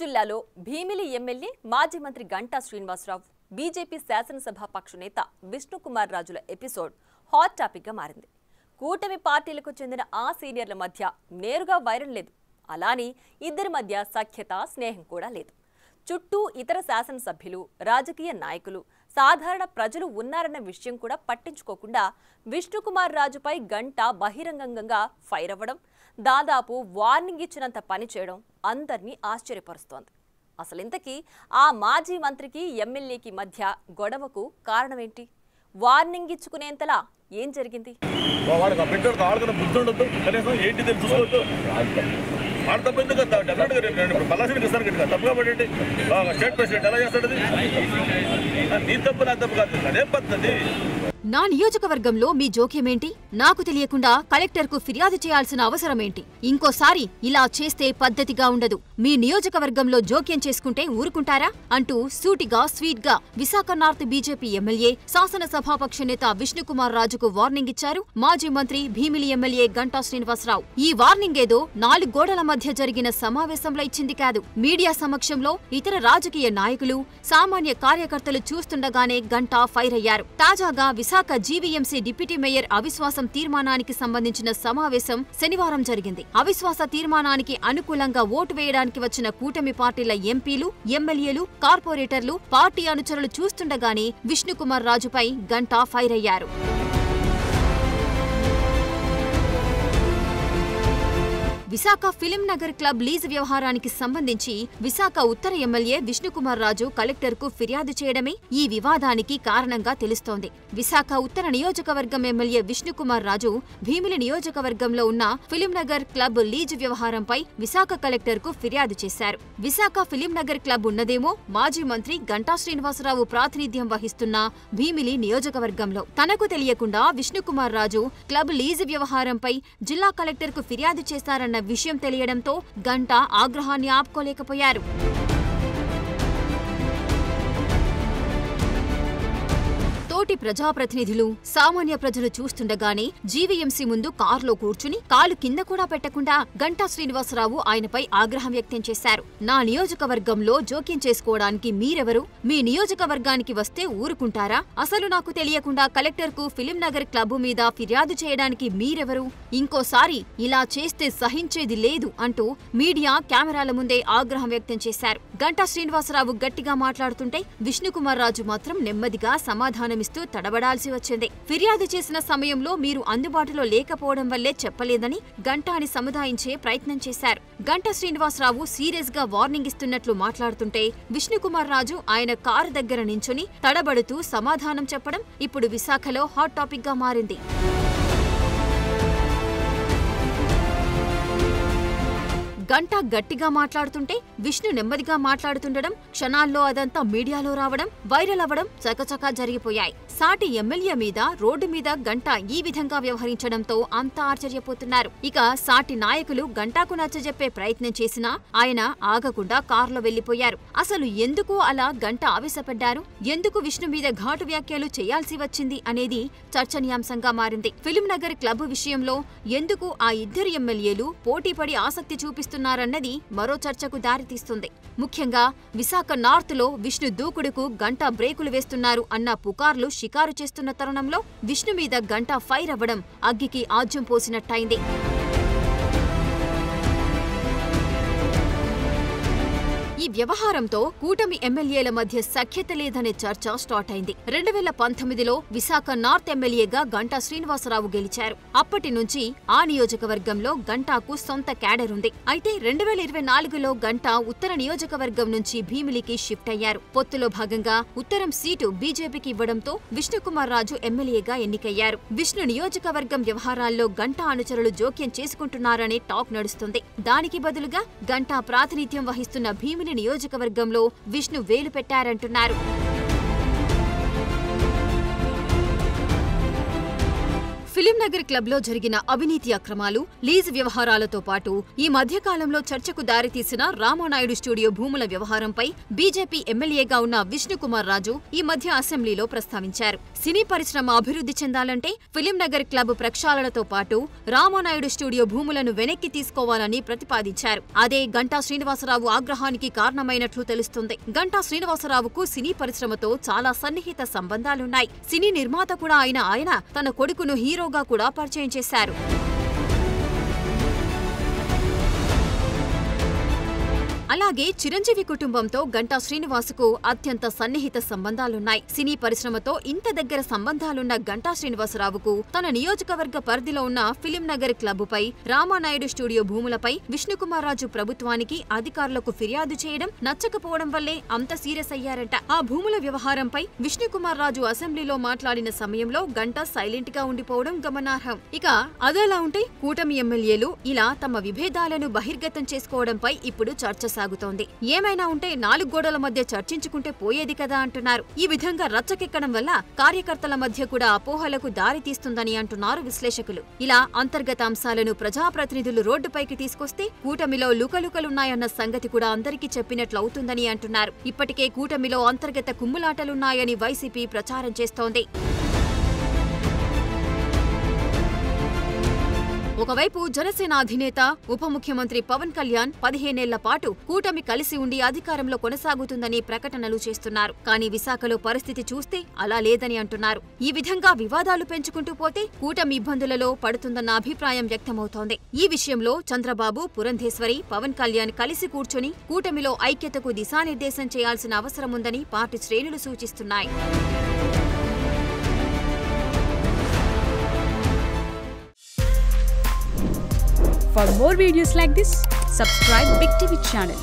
జిల్లాలో భీమిలి ఎమ్మెల్యే మాజీ మంత్రి గంటా శ్రీనివాసరావు బీజేపీ శాసనసభ పక్ష నేత విష్ణుకుమార్ రాజుల ఎపిసోడ్ హాట్ టాపిక్ గా మారింది. కూటమి పార్టీలకు చెందిన ఆ సీనియర్ల మధ్య నేరుగా వైరం లేదు. అలాని ఇద్దరి మధ్య సఖ్యత స్నేహం కూడా లేదు. చుట్టూ ఇతర శాసనసభ్యులు, రాజకీయ నాయకులు, సాధారణ ప్రజలు ఉన్నారన్న విషయం కూడా పట్టించుకోకుండా విష్ణుకుమార్ రాజుపై గంటా బహిరంగంగా ఫైర్ అవ్వడం, దాదాపు వార్నింగ్ ఇచ్చినంత పని చేయడం అందరినీ ఆశ్చర్యపరుస్తోంది. అసలింతకీ ఆ మాజీ మంత్రికి ఎమ్మెల్యేకి మధ్య గొడవకు కారణమేంటి? వార్నింగ్ ఇచ్చుకునేంతలా ఏం జరిగింది? నా నియోజకవర్గంలో మీ జోక్యమేంటి? నాకు తెలియకుండా కలెక్టర్కు ఫిర్యాదు చేయాల్సిన అవసరమేంటి? ఇంకోసారి ఇలా చేస్తే పద్ధతిగా ఉండదు. మీ నియోజకవర్గంలో జోక్యం చేసుకుంటే ఊరుకుంటారా? అంటూ సూటిగా స్వీట్గా విశాఖ నార్త్ బీజేపీ ఎమ్మెల్యే, శాసనసభాపక్ష నేత విష్ణుకుమార్ రాజుకు వార్నింగ్ ఇచ్చారు మాజీ మంత్రి భీమిలి ఎమ్మెల్యే గంటా శ్రీనివాసరావు. ఈ వార్నింగ్ ఏదో 4 గోడల మధ్య జరిగిన సమావేశంలో ఇచ్చింది కాదు. మీడియా సమక్షంలో ఇతర రాజకీయ నాయకులు, సామాన్య కార్యకర్తలు చూస్తుండగానే గంటా ఫైర్ అయ్యారు. తాజాగా విశాఖ జీవీఎంసీ డిప్యూటీ మేయర్ అవిశ్వాసం తీర్మానానికి సంబంధించిన సమావేశం శనివారం జరిగింది. అవిశ్వాస తీర్మానానికి అనుకూలంగా ఓటు వేయడానికి వచ్చిన కూటమి పార్టీల ఎంపీలు, ఎమ్మెల్యేలు, కార్పొరేటర్లు, పార్టీ అనుచరులు చూస్తుండగానే విష్ణుకుమార్ రాజుపై గంటా ఫైర్ అయ్యారు. Visakha film Nagar club lease వ్యవహారానికి సంబంధించి విశాఖ ఉత్తర ఎమ్మెల్యే విష్ణుకుమార్ రాజు కలెక్టర్కు ఫిర్యాదు చేయడమే ఈ వివాదానికి కారణంగా తెలుస్తోంది. విశాఖ ఉత్తర నియోజకవర్గం ఎమ్మెల్యే విష్ణుకుమార్ రాజు భీమిలి నియోజకవర్గంలో ఉన్న ఫిలిం నగర్ క్లబ్ లీజు వ్యవహారంపై విశాఖ కలెక్టర్కు ఫిర్యాదు చేశారు. విశాఖ ఫిలిం నగర్ క్లబ్ ఉన్నదేమో మాజీ మంత్రి గంటా శ్రీనివాసరావు ప్రాతినిధ్యం వహిస్తున్న భీమిలి నియోజకవర్గంలో. తనకు తెలియకుండా విష్ణుకుమార్ రాజు క్లబ్ లీజు వ్యవహారంపై జిల్లా కలెక్టర్కు ఫిర్యాదు చేశారన్న విషయం తెలియడంతో గంటా ఆగ్రహాన్ని ఆపుకోలేకపోయారు. తోటి ప్రజాప్రతినిధులు, సామాన్య ప్రజలు చూస్తుండగానే జీవీఎంసీ ముందు కారులో కూర్చుని కాలు కింద కూడా పెట్టకుండా గంటా శ్రీనివాసరావు ఆయనపై ఆగ్రహం వ్యక్తం చేశారు. నా నియోజకవర్గంలో జోక్యం చేసుకోవడానికి మీరెవరు? మీ నియోజకవర్గానికి వస్తే ఊరుకుంటారా? అసలు నాకు తెలియకుండా కలెక్టర్కు ఫిలిం నగర్ క్లబ్ మీద ఫిర్యాదు చేయడానికి మీరెవరు? ఇంకోసారి ఇలా చేస్తే సహించేది లేదు అంటూ మీడియా కెమెరాల ముందే ఆగ్రహం వ్యక్తం చేశారు. గంటా శ్రీనివాసరావు గట్టిగా మాట్లాడుతుంటే విష్ణుకుమార్ రాజు మాత్రం నెమ్మదిగా సమాధానమిస్తూ తడబడాల్సి వచ్చింది. ఫిర్యాదు చేసిన సమయంలో మీరు అందుబాటులో లేకపోవడం వల్లే చెప్పలేదని గంటాని సముదాయించే ప్రయత్నం చేశారు. గంటా శ్రీనివాసరావు సీరియస్ గా వార్నింగ్ ఇస్తున్నట్లు మాట్లాడుతుంటే విష్ణుకుమార్ రాజు ఆయన కారు దగ్గర నించుని తడబడుతూ సమాధానం చెప్పడం ఇప్పుడు విశాఖలో హాట్ టాపిక్ గా మారింది. గంటా గట్టిగా మాట్లాడుతుంటే విష్ణు నెమ్మదిగా మాట్లాడుతుండడం, క్షణాల్లో అదంతా మీడియాలో రావడం, వైరల్ అవ్వడం చకచకా జరిగిపోయాయి. సాటి ఎమ్మెల్యే మీద రోడ్డు మీద గంటా ఈ విధంగా వ్యవహరించడంతో అంతా ఆశ్చర్యపోతున్నారు. ఇక సాటి నాయకులు గంటాకు నచ్చజెప్పే ప్రయత్నం చేసినా ఆయన ఆగకుండా కారులో వెళ్లిపోయారు. అసలు ఎందుకు అలా గంటా ఆవేశపడ్డారు? ఎందుకు విష్ణు మీద ఘాటు వ్యాఖ్యలు చేయాల్సి వచ్చింది అనేది చర్చనీయాంశంగా మారింది. ఫిలిం నగర్ క్లబ్ విషయంలో ఎందుకు ఆ ఇద్దరు ఎమ్మెల్యేలు పోటీపడి ఆసక్తి చూపిస్తున్నారన్నది మరో చర్చకు దారితీస్తుంది. ముఖ్యంగా విశాఖ నార్త్ లో విష్ణు దూకుడుకు గంటా బ్రేకులు వేస్తున్నారు అన్న పుకార్లు షికారు చేస్తున్న తరుణంలో విష్ణు మీద గంటా ఫైర్ అవ్వడం అగ్గికి ఆజ్యం పోసినట్టయింది. ఈ వ్యవహారంతో కూటమి ఎమ్మెల్యేల మధ్య సఖ్యత లేదనే చర్చ స్టార్ట్ అయింది. 2019లో విశాఖ నార్త్ ఎమ్మెల్యేగా గంటా శ్రీనివాసరావు గెలిచారు. అప్పటి నుంచి ఆ నియోజకవర్గంలో గంటాకు సొంత క్యాడర్ ఉంది. అయితే 2024లో గంటా ఉత్తర నియోజకవర్గం నుంచి భీమిలికి షిఫ్ట్ అయ్యారు. పొత్తులో భాగంగా ఉత్తరం సీటు బీజేపీకి ఇవ్వడంతో విష్ణుకుమార్ రాజు ఎమ్మెల్యేగా ఎన్నికయ్యారు. విష్ణు నియోజకవర్గం వ్యవహారాల్లో గంటా అనుచరులు జోక్యం చేసుకుంటున్నారనే టాక్ నడుస్తుంది. దానికి బదులుగా గంటా ప్రాతినిధ్యం వహిస్తున్న భీమిలి నియోజకవర్గంలో విష్ణు వేలు పెట్టారంటున్నారు. ఫిలిం నగర్ క్లబ్ లో జరిగిన అవినీతి అక్రమాలు, లీజ్ వ్యవహారాలతో పాటు ఈ మధ్యకాలంలో చర్చకు దారితీసిన రామానాయుడు స్టూడియో భూముల వ్యవహారంపై బీజేపీ ఎమ్మెల్యేగా ఉన్న విష్ణుకుమార్ రాజు ఈ మధ్య అసెంబ్లీలో ప్రస్తావించారు. సినీ పరిశ్రమ అభివృద్ధి చెందాలంటే ఫిలిం నగర్ క్లబ్ ప్రక్షాళనతో పాటు రామానాయుడు స్టూడియో భూములను వెనక్కి తీసుకోవాలని ప్రతిపాదించారు. అదే గంటా శ్రీనివాసరావు ఆగ్రహానికి కారణమైనట్లు తెలుస్తుంది. గంటా శ్రీనివాసరావుకు సినీ పరిశ్రమతో చాలా సన్నిహిత సంబంధాలున్నాయి. సినీ నిర్మాత కూడా అయిన ఆయన తన కొడుకును హీరోగా కూడా పరిచయం చేశారు. అలాగే చిరంజీవి కుటుంబంతో గంటా శ్రీనివాసుకు అత్యంత సన్నిహిత సంబంధాలున్నాయి. సినీ పరిశ్రమతో ఇంత దగ్గర సంబంధాలున్న గంటా శ్రీనివాసరావుకు తన నియోజకవర్గ పరిధిలో ఉన్న ఫిలిం నగర్ క్లబ్పై, రామానాయుడు స్టూడియో భూములపై విష్ణుకుమార్ రాజు ప్రభుత్వానికి, అధికారులకు ఫిర్యాదు చేయడం నచ్చకపోవడం వల్లే అంత సీరియస్ అయ్యారంట. ఆ భూముల వ్యవహారంపై విష్ణుకుమార్ రాజు అసెంబ్లీలో మాట్లాడిన సమయంలో గంటా సైలెంట్ గా ఉండిపోవడం గమనార్హం. ఇక అదలా ఉంటే కూటమి ఎమ్మెల్యేలు ఇలా తమ విభేదాలను బహిర్గతం చేసుకోవడంపై ఇప్పుడు చర్చ సాగుతోంది. ఏమైనా ఉంటే 4 గోడల మధ్య చర్చించుకుంటే పోయేది కదా అంటున్నారు. ఈ విధంగా రచ్చకెక్కడం వల్ల కార్యకర్తల మధ్య కూడా అపోహలకు దారితీస్తుందని అంటున్నారు విశ్లేషకులు. ఇలా అంతర్గత అంశాలను ప్రజాప్రతినిధులు రోడ్డుపైకి తీసుకొస్తే కూటమిలో లుకలుకలున్నాయన్న సంగతి కూడా అందరికీ చెప్పినట్లవుతుందని అంటున్నారు. ఇప్పటికే కూటమిలో అంతర్గత కుమ్ములాటలున్నాయని వైసీపీ ప్రచారం చేస్తోంది. ఒకవైపు జనసేన అధినేత, ఉప ముఖ్యమంత్రి పవన్ కళ్యాణ్ 15 ఏళ్ల పాటు కూటమి కలిసి ఉండి అధికారంలో కొనసాగుతుందని ప్రకటనలు చేస్తున్నారు. కానీ విశాఖలో పరిస్థితి చూస్తే అలా లేదని అంటున్నారు. ఈ విధంగా వివాదాలు పెంచుకుంటూ పోతే కూటమి ఇబ్బందులలో పడుతుందన్న అభిప్రాయం వ్యక్తమవుతోంది. ఈ విషయంలో చంద్రబాబు, పురంధేశ్వరి, పవన్ కళ్యాణ్ కలిసి కూర్చొని కూటమిలో ఐక్యతకు దిశానిర్దేశం చేయాల్సిన అవసరం ఉందని పార్టీ శ్రేణులు సూచిస్తున్నాయి. For more videos like this, subscribe Big TV channel.